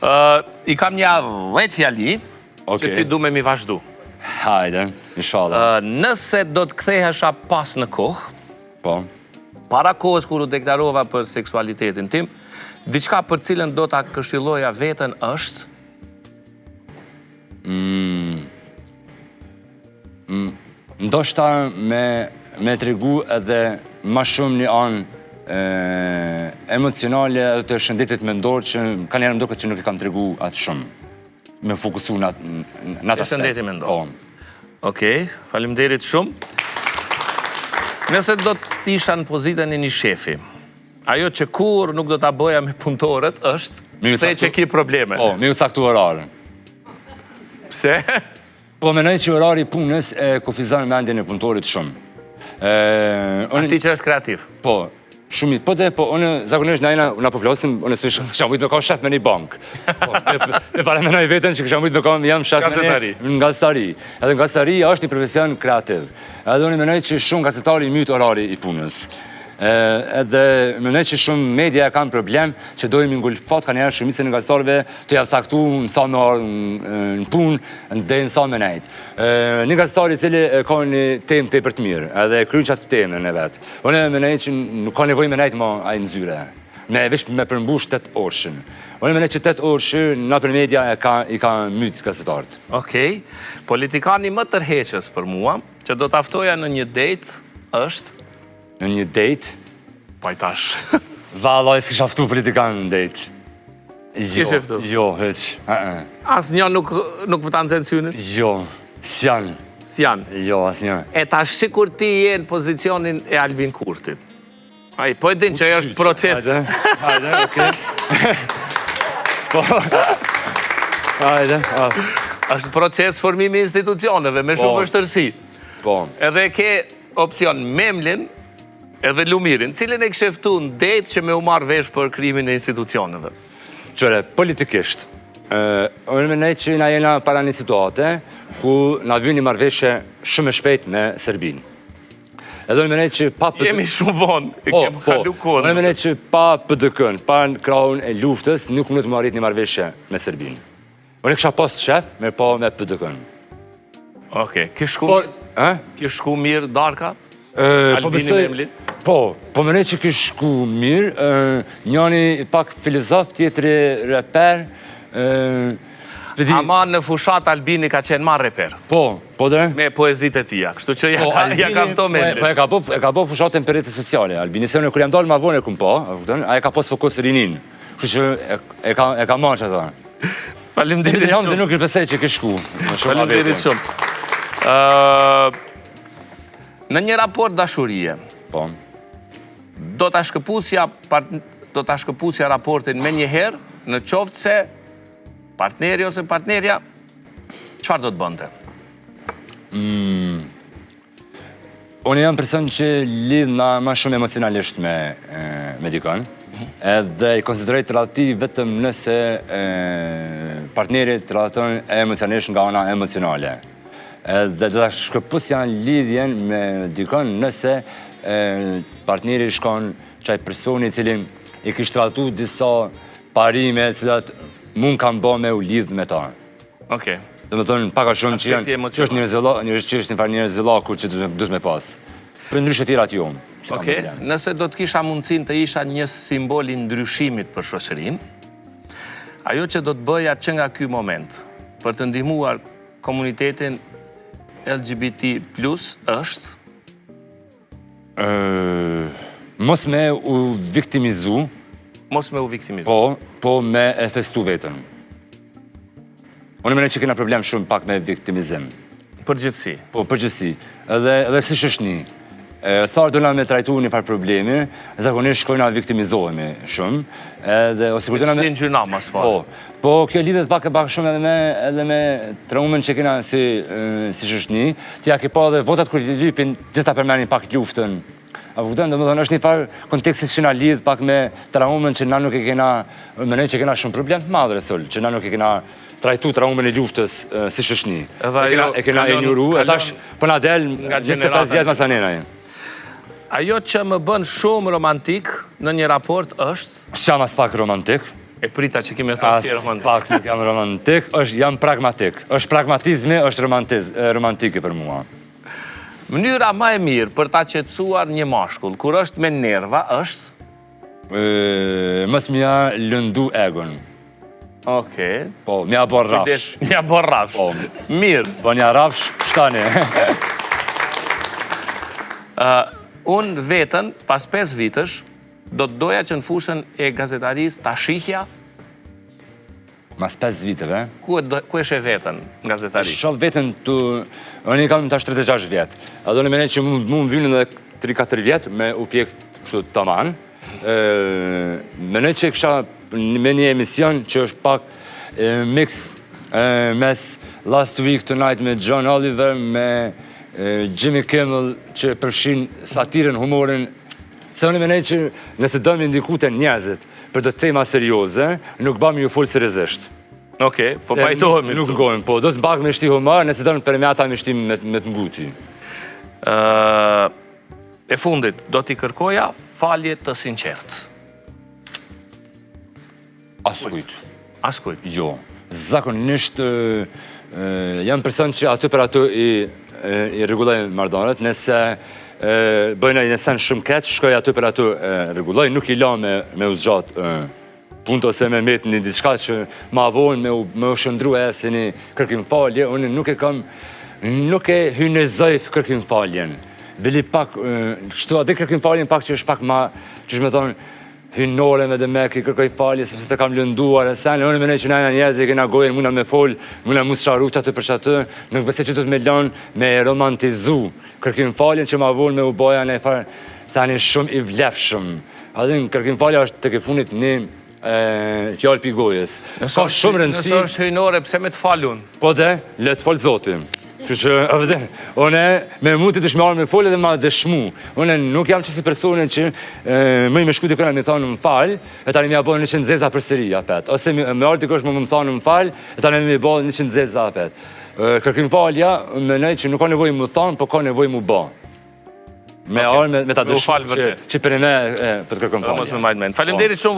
I kam një 10 fjali, që ti du me mi vazhdu. Hajde, inshallah. Nëse do të kthehesha pas në kohë, Po. para kohës kur u deklarova për seksualitetin tim, diçka për cilën do ta këshilloja veten është? Ndoshta me tregu edhe ma shumë një anë emocionale edhe të shëndetit mendor që ka njerë mdoket që nuk e kam tregu atë shumë. Me fokusu në atë aspekt. Shëndeti mendor. Okej, faleminderit shumë. Nëse do të isha në pozitën e një shefi, ajo që kur nuk do ta bëja me punëtorët është the që ki probleme. Po, mi u caktu orarën. Pse? Po, menoj që orari punës e kufizon mendjen e punëtorit shumë. Ti që është kreativ? Po, shumit. Po, unë zakonisht na po flasim, unë s'kisha mujt me ka shef me një bank. E para menoj veten që kisha mujt me ka jam shef në gazetari. Edhe në gazetari është një profesion kreativ. Edhe unë menoj që shumë gazetari myt orari i punës. Edhe menoj që shumë media kanë problem që dojmë ngulfat ka njerë shumicën e gazetarëve të javë saktu në sa me orë në punë dhe në sa me nejtë. Një gazetari cili ka një temë të për të mirë edhe kryen qatë temën e vetë. Unë menoj që nuk ka nevoj me nejtë ma ajë në zyre. Me përmbush 8 orëshën. Unë menoj që 8 orëshën në për media i ka mytë gazetarët. Okej. Politikani më tërheqës për mua që do t'aftoja në një date është? Në një date? Pajtash. Vallaj, s'kisha ftu politikan në date. S'kishe ftu? Jo, heq. As një nuk më ta nxenë synin? Jo, s'janë. S'janë? Jo, as një. E tash sikur ti je në pozicionin e Albin Kurtit. Aj, po e din që ajo është proces. Hajde, okej. Po. Hajde. Është proces formimi institucioneve me shumë vështërsi. Po. Edhe ke opcion Memlin edhe Lumirin, cilin e kësheftu në date që me u marrë vesh për krimin e institucioneve? Qëre, politikisht, unë menoj që na jena para një situate ku na vjen një marrëveshje shumë e shpejt me Serbinë. Edhe unë menoj që pa Jemi shumë vonë, e kemë kalu kohën. Unë menoj që pa PDK-n, pa në krahun e luftës, nuk mund të marrit një marrëveshje me Serbinë. Unë kisha pas shef, me pa me PDK-n. Okej, kish shku mirë Darka? Albini Memli? Po menoj që kish shku mirë, njani pak filozof, tjetëri reper, Ama në fushat Albini ka qenë marrë reper. Po dhe? Me poezit e tia, kështu që ja ka fto Memli. Po e ka po fushatën për rete sociale, Albini, se unë kër jam dalë ma vonë e këm po, a e ka pos fokus rinin, kështu që e ka marrë që ta. Faleminderit shumë. Jam se nuk është besej që kish shku. Faleminderit shumë. Në një raport dashurie, do t'a shkëpusja raportin me njëherë, në qoftë se partneri ose partnerja, qëfar do të bënte? Unë jam person që lidh ma shumë emocionalisht me dikon, edhe i konsideroj të relati vetëm nëse partnerit të relaton emocionalisht nga ona emocionale. Dhe do t'a shkëpusja në lidhjen me dikon nëse partneri shkon qaj personi cilin i kishtë tratu disa parime cilat mund kam bo me u lidh me ta. Okej. Dhe më tonë paka shumë që është një farë një zëllaku që dhës me pas. Për ndryshë tjera të jomë. Okej, nëse do të kisha mundësin të isha një simbol i ndryshimit për shoqërinë, ajo që do të bëja që nga ky moment për të ndihmuar komunitetin LGBT+ është? Mos me u viktimizu. Mos me u viktimizu? Po me e festu vetën. Unë menoj që kena problem shumë pak me viktimizim. Përgjithsi? Po, përgjithsi. Edhe si shëshni. Sarë do na me trajtu një farë problemi, zakonisht shkojna viktimizohemi shumë. Qëllin gjyna mas parë. Po, kjo lidhet pak shumë edhe me traumen që kena si shëshni. Tja ke pa dhe votat kër lypin, gjitha përmenin pak luftën. A vëgdën, dhe më dhënë është një farë kontekstit që na lidh pak me traumen që na nuk e kena, menoj që kena shumë problem të madhë resëll, që na nuk e kena trajtu traumen e luftës si shëshni. E kena e njuru, e tash përna del 25 vjetë masanena. Ajo që më bën shumë romantik në një raport është? S'jam as pak romantik. E prita që kemi thënë si romantik. Pak nuk jam romantik, jam pragmatik. Është pragmatizmi, është romantike për mua. Mënyra më e mirë për ta qetësuar një mashkull, kur është me nerva, është? Mës mja lëndu egon. Okej. Po, mja bo rafsh. Mja bo rafsh. Po. Mirë. Po nja rafsh, pështani. Unë vetën, pas 5 vitësh, do të doja që në fushën e gazetaris ta shihja. Mas 5 viteve. Ku e shë vetën në gazetari? Shoh vetën të... Unë i kam tash 36 vjetë. A do në menej që mu më vynë edhe 3-4 vjetë me u pjek kështu të taman. Menej që kësha me një emision që është pak mix mes Last Week Tonight me John Oliver, me Jimmy Kimmel që përfshin satiren, humorin. Se unë menej që nëse dëmë indikute njerëzit për të tema serioze, nuk bëmë ju full seriozisht. Okej, po pajtohemi. Nuk gojmë, po do të mbak me shti humor, nëse dëmë për me ata me shtim me të mbuti. E fundit, do t'i kërkoja falje të sinqert. Askujt. Askujt? Jo. Zakonisht jam person që aty për aty i rregulloj marrëdhëniet, nëse bëjnë një sen shumë keq, shkoj aty për aty rregulloj, nuk i la me u zgjat punë ose me met një diçka që ma vonë me u shëndru e si një kërkim falje, unë nuk e hynezoj kërkim faljen. Bili pak, kështu atë kërkim faljen pak që është pak ma, që është me thonë, hynore me dhe me ki kërkoj falje, sepse të kam lënduar e sen, unë me ne që najna njerëz e kena gojën, muna me fol, muna mu sharu që atë për që atë, nuk bese që të me lanë me romantizu kërkim faljen që ma vonë me u boja në e farë, sa një shumë i vlefshëm. Adhin, kërkim falja është të ke funit një fjallë pi gojës. Ka shumë rëndësi... Nësë është hynore, pse me të falun? Po dhe, le të falë zotim. Që avde, une me mund të dëshmarë me folë edhe ma dëshmu. Une nuk jam që si personin që më i me shku të këna me thonë më falë, e tani me abojnë 100 zeza për sëri, apet. Ose me arti kështë më thonë më falë, e tani me abojnë 100 zeza, apet. Kërkim falja, me nej që nuk ka nevoj më thonë, po ka nevoj më ba. Me arë, me ta dëshmu që për e me për të kërkim falja. Faleminderit shumë.